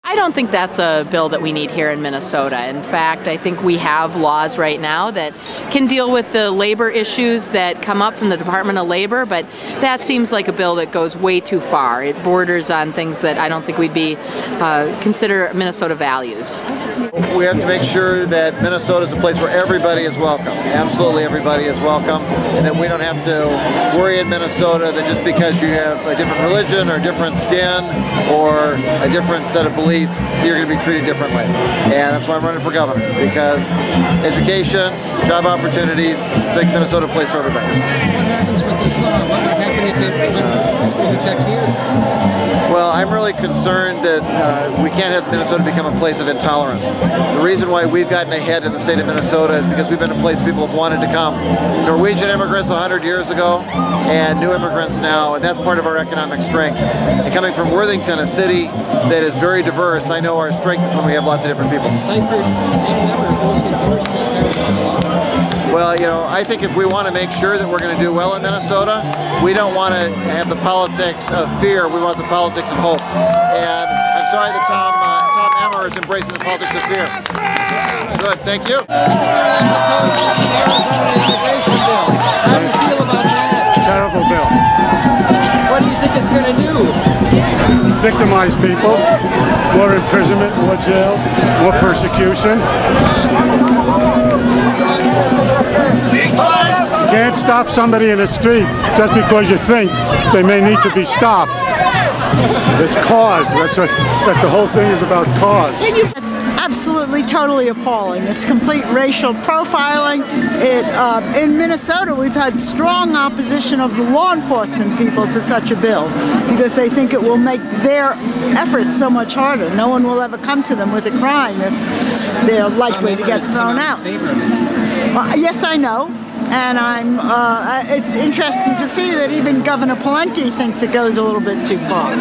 I don't think that's a bill that we need here in Minnesota. In fact, I think we have laws right now that can deal with the labor issues that come up from the Department of Labor, but that seems like a bill that goes way too far. It borders on things that I don't think we'd be consider Minnesota values. We have to make sure that Minnesota is a place where everybody is welcome. Absolutely everybody is welcome, and that we don't have to worry in Minnesota that just because you have a different religion or different skin or a different set of beliefs, you're going to be treated differently. And that's why I'm running for governor, because education, job opportunities, make Minnesota a place for everybody. What happens with this law? What would happen if it went in effect here? Well, I'm really concerned that we can't have Minnesota become a place of intolerance. The reason why we've gotten ahead in the state of Minnesota is because we've been a place people have wanted to come. Norwegian immigrants 100 years ago and new immigrants now, and that's part of our economic strength. And coming from Worthington, a city that is very diverse, I know our strength is when we have lots of different people. Seifert and Weber both endorsed this Arizona law. Well, you know, I think if we want to make sure that we're going to do well in Minnesota, we don't want to have the politics of fear, we want the politics of hope. And I'm sorry that Tom Emmer is embracing the politics of fear. Good, thank you. As opposed to the Arizona immigration bill. How do you feel about that? Terrible bill. What do you think it's going to do? Victimize people, more imprisonment, more jail, more persecution. You can't stop somebody in the street just because you think they may need to be stopped. It's cause. That's the whole thing is about cause. It's absolutely, totally appalling. It's complete racial profiling. In Minnesota, we've had strong opposition of the law enforcement people to such a bill because they think it will make their efforts so much harder. No one will ever come to them with a crime if they're likely to get thrown out. Yes, I know. And it's interesting to see that even Governor Pawlenty thinks it goes a little bit too far.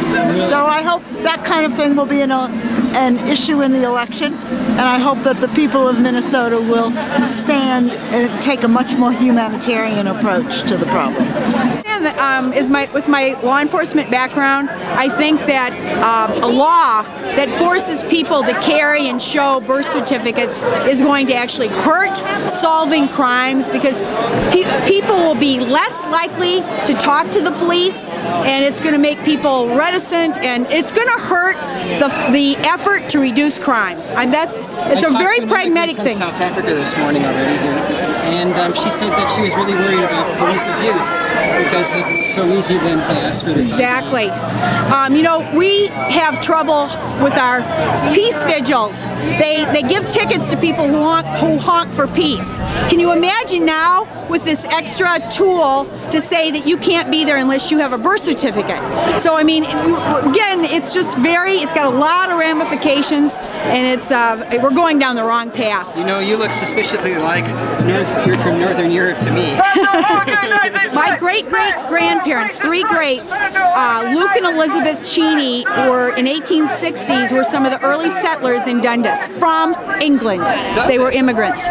So I hope that kind of thing will be an issue in the election, and I hope that the people of Minnesota will stand and take a much more humanitarian approach to the problem. With my law enforcement background, I think that a law that forces people to carry and show birth certificates is going to actually hurt solving crimes, because people will be less likely to talk to the police, and it's going to make people reticent, and it's going to hurt the effort to reduce crime. It's a very pragmatic thing. I talked to an American from South Africa this morning already here, and she said that she was really worried about police abuse because it's so easy then to ask for this. Exactly. You know, we have trouble with our peace vigils. They give tickets to people who honk for peace. Can you imagine now with this extra tool to say that you can't be there unless you have a birth certificate? So I mean, again, it's got a lot of ramifications, and we're going down the wrong path. You know, you look suspiciously like you're from Northern Europe to me. My great-great-grandparents, three greats, Luke and Elizabeth Cheney, were in 1860s, were some of the early settlers in Dundas from England. They were immigrants.